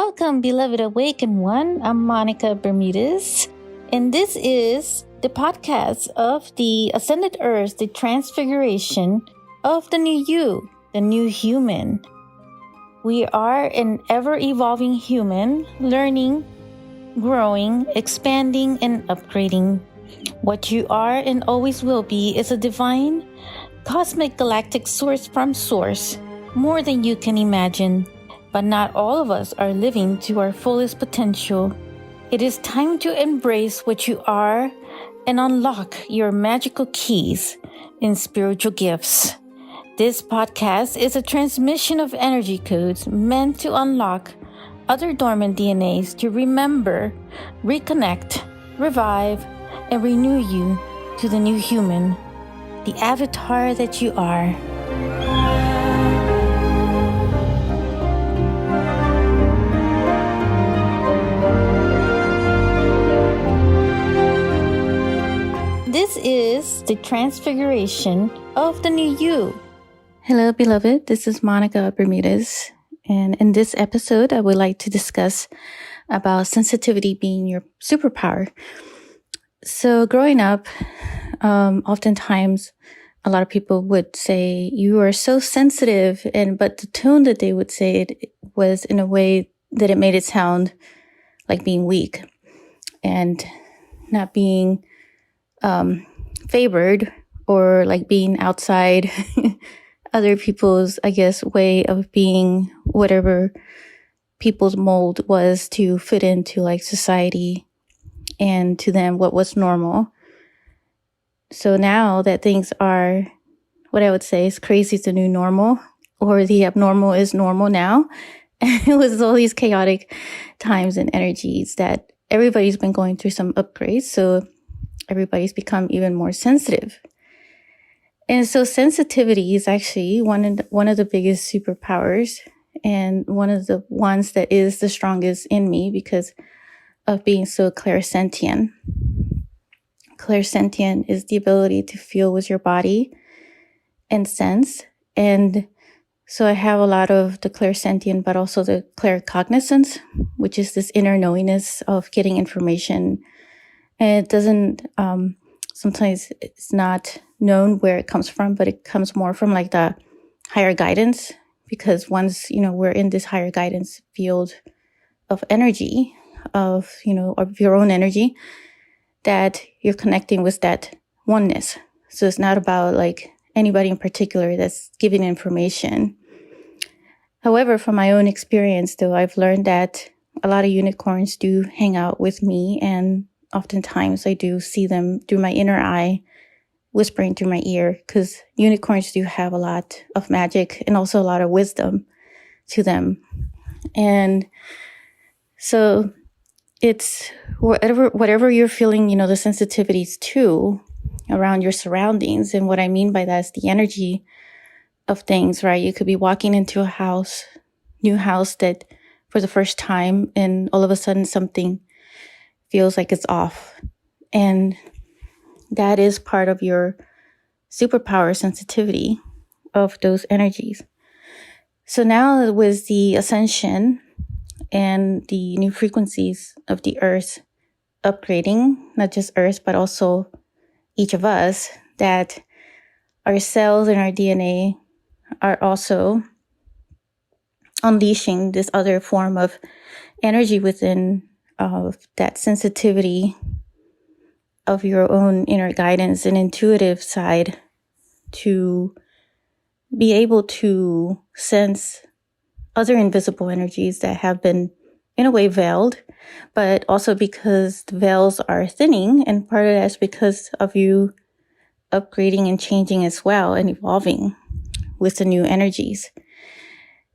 Welcome, beloved awakened one. I'm Monica Bermudez, and this is the podcast of the Ascended Earth, the transfiguration of the new you, the new human. We are an ever-evolving human, learning, growing, expanding, and upgrading. What you are and always will be is a divine, cosmic galactic source from source, more than you can imagine. But not all of us are living to our fullest potential. It is time to embrace what you are and unlock your magical keys and spiritual gifts. This podcast is a transmission of energy codes meant to unlock other dormant DNAs to remember, reconnect, revive, and renew you to the new human, the avatar that you are. This is the transfiguration of the new you. Hello, beloved. This is Monica Bermudez. And in this episode, I would like to discuss about sensitivity being your superpower. So growing up, oftentimes a lot of people would say, you are so sensitive. But the tone that they would say it was in a way that it made it sound like being weak and not being favored, or like being outside other people's, I guess, way of being, whatever people's mold was to fit into like society and to them what was normal. So now that things are, what I would say is crazy is the new normal, or the abnormal is normal now. It was all these chaotic times and energies that everybody's been going through some upgrades. So everybody's become even more sensitive. And so sensitivity is actually one of the biggest superpowers, and one of the ones that is the strongest in me because of being so clairsentient. Clairsentient is the ability to feel with your body and sense. And so I have a lot of the clairsentient, but also the claircognizance, which is this inner knowingness of getting information. And it doesn't, sometimes it's not known where it comes from, but it comes more from like the higher guidance, because once, we're in this higher guidance field of energy, of your own energy, that you're connecting with that oneness. So it's not about like anybody in particular that's giving information. However, from my own experience, though, I've learned that a lot of unicorns do hang out with me, and oftentimes I do see them through my inner eye, whispering through my ear, because unicorns do have a lot of magic and also a lot of wisdom to them. And so it's whatever you're feeling, the sensitivities to around your surroundings. And what I mean by that is the energy of things, right? You could be walking into a new house that for the first time, and all of a sudden something feels like it's off. And that is part of your superpower sensitivity of those energies. So now with the ascension and the new frequencies of the earth upgrading, not just earth, but also each of us, that our cells and our DNA are also unleashing this other form of energy within of that sensitivity of your own inner guidance and intuitive side, to be able to sense other invisible energies that have been in a way veiled, but also because the veils are thinning, and part of that is because of you upgrading and changing as well and evolving with the new energies.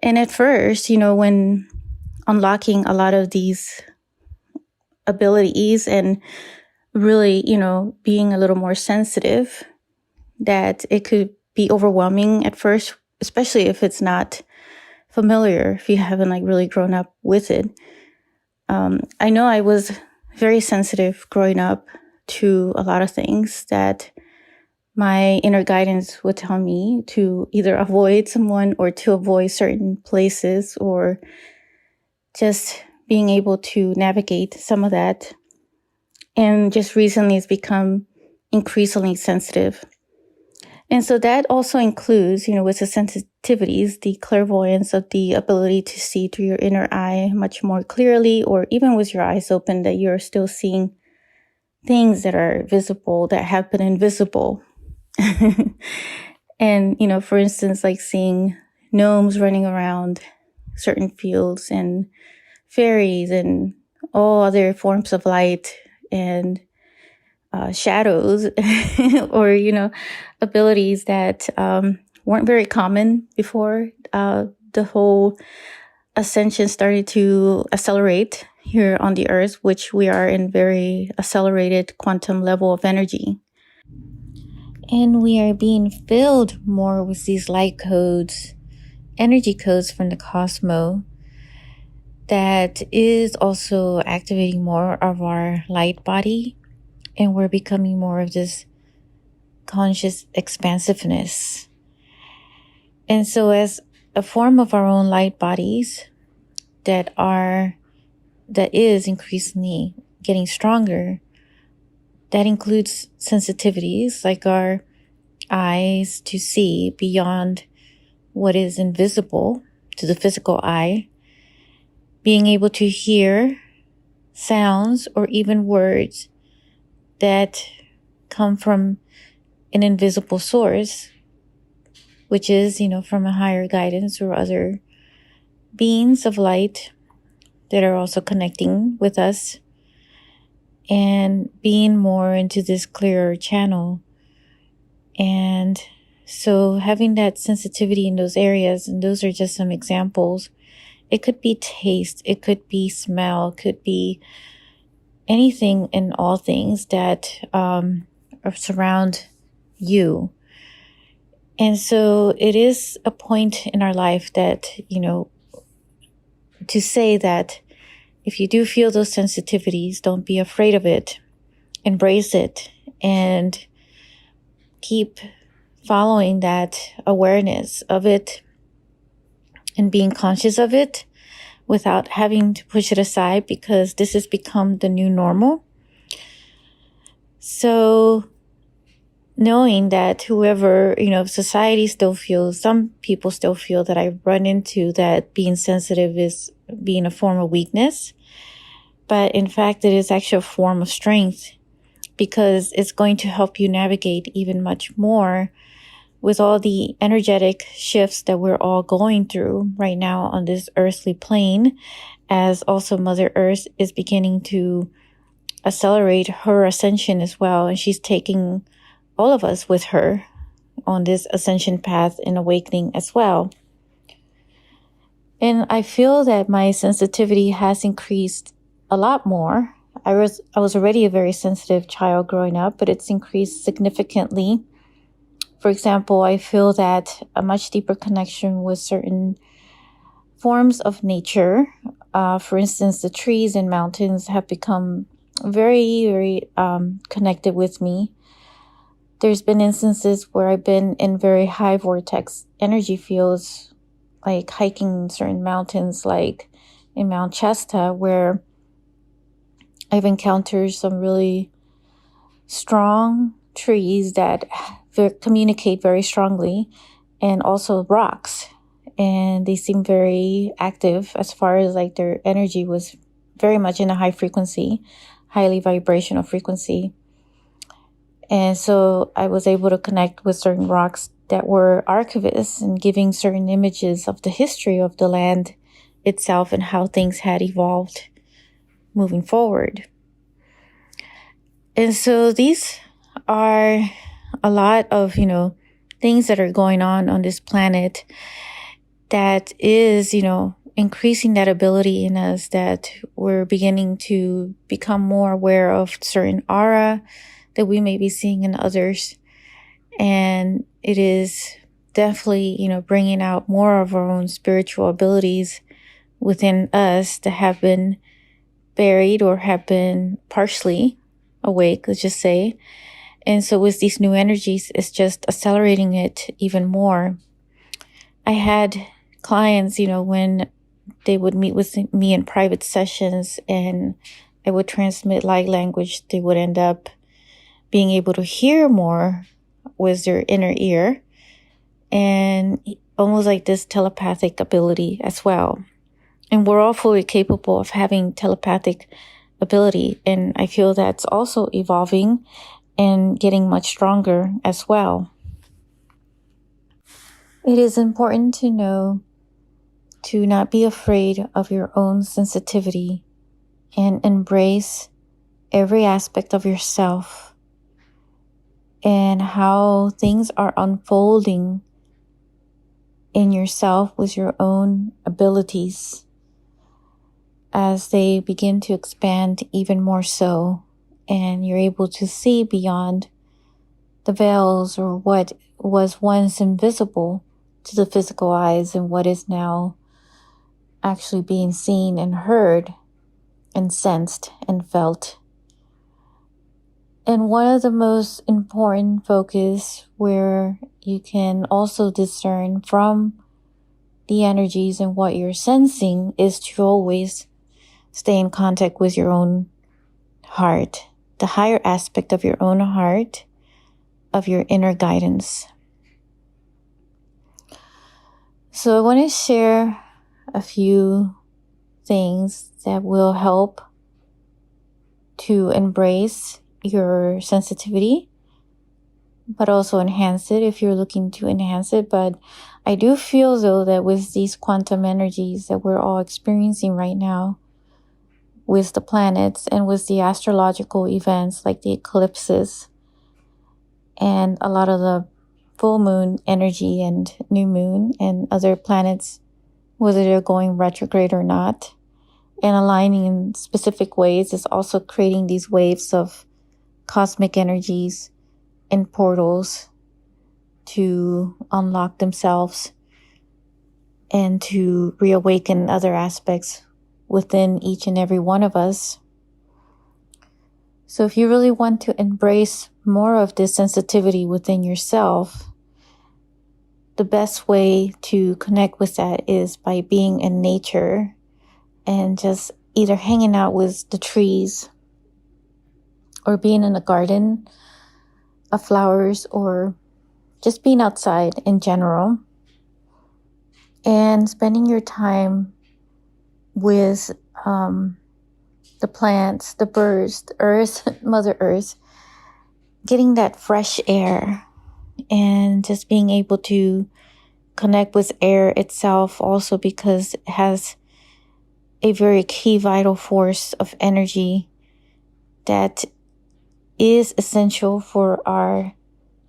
And at first, when unlocking a lot of these abilities and really, being a little more sensitive, that it could be overwhelming at first, especially if it's not familiar, if you haven't like really grown up with it. I know I was very sensitive growing up to a lot of things that my inner guidance would tell me to either avoid someone or to avoid certain places or just being able to navigate some of that. And just recently it's become increasingly sensitive. And so that also includes, with the sensitivities, the clairvoyance of the ability to see through your inner eye much more clearly, or even with your eyes open, that you're still seeing things that are visible that have been invisible. And, for instance, like seeing gnomes running around certain fields and fairies and all other forms of light and shadows or, abilities that weren't very common before the whole ascension started to accelerate here on the earth, which we are in very accelerated quantum level of energy. And we are being filled more with these light codes, energy codes from the cosmos that is also activating more of our light body. And we're becoming more of this conscious expansiveness. And so as a form of our own light bodies that is increasingly getting stronger, that includes sensitivities like our eyes to see beyond what is invisible to the physical eye, being able to hear sounds or even words that come from an invisible source, which is, from a higher guidance or other beings of light that are also connecting with us, and being more into this clearer channel. And so having that sensitivity in those areas, and those are just some examples. It could be taste, it could be smell, it could be anything and all things that surround you. And so it is a point in our life that, to say that if you do feel those sensitivities, don't be afraid of it. Embrace it and keep following that awareness of it and being conscious of it without having to push it aside, because this has become the new normal. So knowing that whoever, society still feels, some people still feel that I run into that being sensitive is being a form of weakness. But in fact, it is actually a form of strength, because it's going to help you navigate even much more with all the energetic shifts that we're all going through right now on this earthly plane, as also Mother Earth is beginning to accelerate her ascension as well. And she's taking all of us with her on this ascension path and awakening as well. And I feel that my sensitivity has increased a lot more. I was already a very sensitive child growing up, but it's increased significantly. For example, I feel that a much deeper connection with certain forms of nature. For instance, the trees and mountains have become very, very connected with me. There's been instances where I've been in very high vortex energy fields, like hiking certain mountains, like in Mount Shasta, where I've encountered some really strong trees that communicate very strongly, and also rocks. And they seem very active as far as like their energy was very much in a high frequency, highly vibrational frequency. And so I was able to connect with certain rocks that were archivists and giving certain images of the history of the land itself and how things had evolved moving forward. And so these are a lot of, things that are going on this planet that is, increasing that ability in us, that we're beginning to become more aware of certain aura that we may be seeing in others. And it is definitely, bringing out more of our own spiritual abilities within us that have been buried or have been partially awake, let's just say. And so with these new energies, it's just accelerating it even more. I had clients, when they would meet with me in private sessions, and I would transmit light language. They would end up being able to hear more with their inner ear, and almost like this telepathic ability as well. And we're all fully capable of having telepathic ability, and I feel that's also evolving and getting much stronger as well. It is important to know to not be afraid of your own sensitivity and embrace every aspect of yourself and how things are unfolding in yourself with your own abilities as they begin to expand even more so, and you're able to see beyond the veils or what was once invisible to the physical eyes and what is now actually being seen and heard and sensed and felt. And one of the most important focus where you can also discern from the energies and what you're sensing is to always stay in contact with your own heart, the higher aspect of your own heart, of your inner guidance. So I want to share a few things that will help to embrace your sensitivity, but also enhance it if you're looking to enhance it. But I do feel though that with these quantum energies that we're all experiencing right now, with the planets and with the astrological events like the eclipses and a lot of the full moon energy and new moon and other planets, whether they're going retrograde or not, and aligning in specific ways, is also creating these waves of cosmic energies and portals to unlock themselves and to reawaken other aspects within each and every one of us. So if you really want to embrace more of this sensitivity within yourself, the best way to connect with that is by being in nature and just either hanging out with the trees or being in a garden of flowers or just being outside in general and spending your time with the plants, the birds, the earth, Mother Earth, getting that fresh air and just being able to connect with air itself also, because it has a very key vital force of energy that is essential for our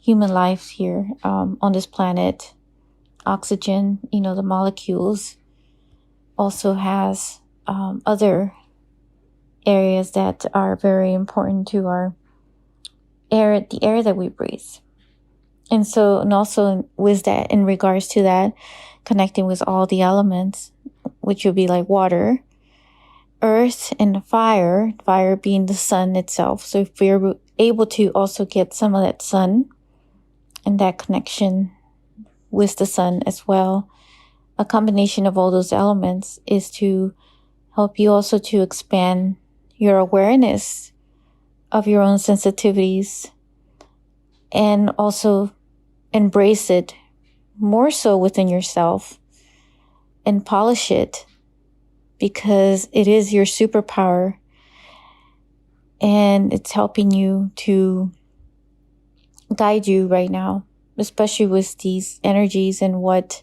human life here on this planet. Oxygen, the molecules, also has other areas that are very important to our air, the air that we breathe. And also with that, in regards to that, connecting with all the elements, which would be like water, earth, and fire being the sun itself. So if we're able to also get some of that sun and that connection with the sun as well, a combination of all those elements is to help you also to expand your awareness of your own sensitivities and also embrace it more so within yourself and polish it, because it is your superpower and it's helping you to guide you right now, especially with these energies and what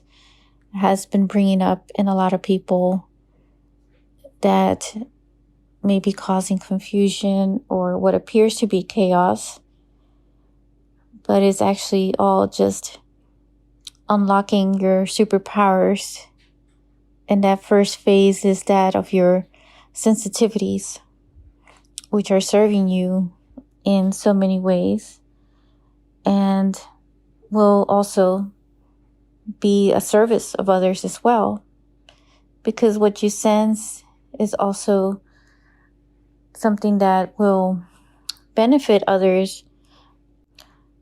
has been bringing up in a lot of people that may be causing confusion or what appears to be chaos, but it's actually all just unlocking your superpowers. And that first phase is that of your sensitivities, which are serving you in so many ways and will also be a service of others as well, because what you sense is also something that will benefit others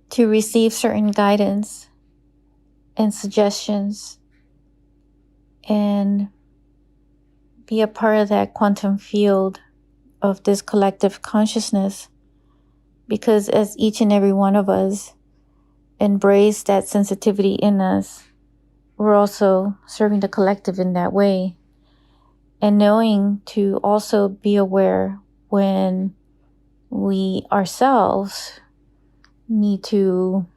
to receive certain guidance and suggestions and be a part of that quantum field of this collective consciousness, because as each and every one of us embrace that sensitivity in us, we're also serving the collective in that way. And knowing to also be aware when we ourselves need to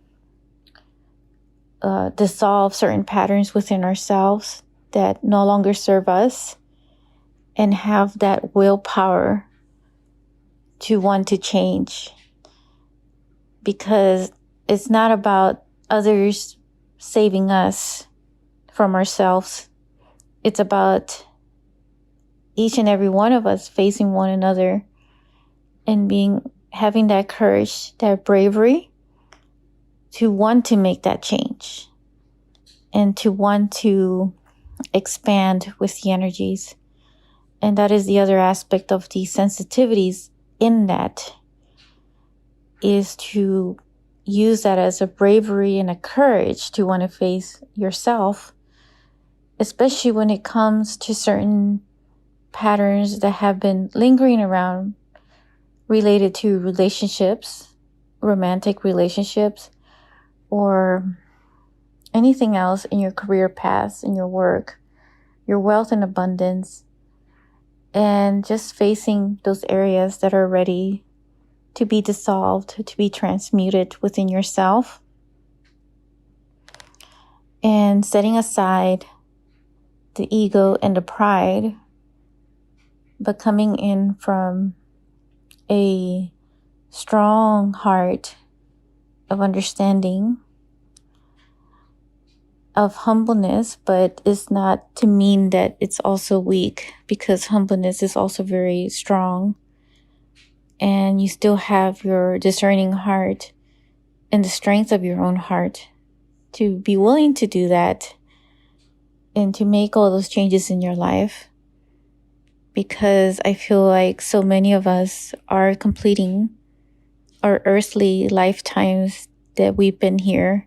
dissolve certain patterns within ourselves that no longer serve us, and have that willpower to want to change. Because it's not about others saving us from ourselves. It's about each and every one of us facing one another and having that courage, that bravery to want to make that change and to want to expand with the energies. And that is the other aspect of the sensitivities in that, is to use that as a bravery and a courage to want to face yourself, especially when it comes to certain patterns that have been lingering around related to relationships, romantic relationships, or anything else in your career paths, in your work, your wealth and abundance, and just facing those areas that are ready to be dissolved, to be transmuted within yourself, and setting aside the ego and the pride, but coming in from a strong heart of understanding, of humbleness, but it's not to mean that it's also weak, because humbleness is also very strong. And you still have your discerning heart and the strength of your own heart to be willing to do that and to make all those changes in your life. Because I feel like so many of us are completing our earthly lifetimes that we've been here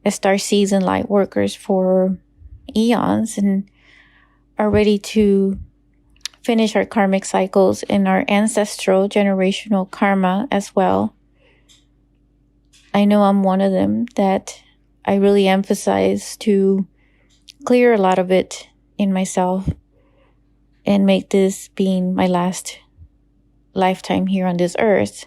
as starseeds and light workers for eons, and are ready to finish our karmic cycles and our ancestral generational karma as well. I know I'm one of them that I really emphasize to clear a lot of it in myself and make this being my last lifetime here on this earth.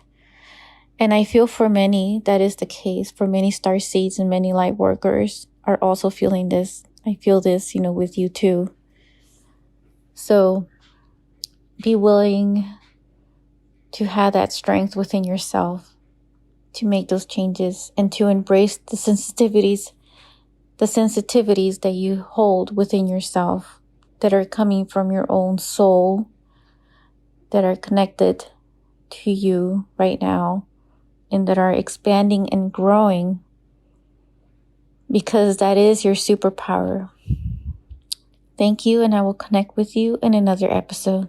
And I feel for many that is the case. For many starseeds and many light workers are also feeling this. I feel this, with you too. So be willing to have that strength within yourself to make those changes and to embrace the sensitivities that you hold within yourself, that are coming from your own soul, that are connected to you right now, and that are expanding and growing, because that is your superpower. Thank you, and I will connect with you in another episode.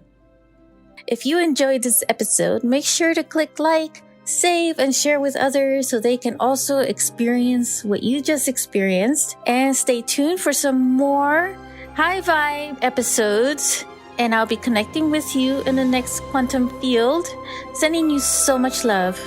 If you enjoyed this episode, make sure to click like, save, and share with others so they can also experience what you just experienced. And stay tuned for some more high vibe episodes. And I'll be connecting with you in the next quantum field. Sending you so much love.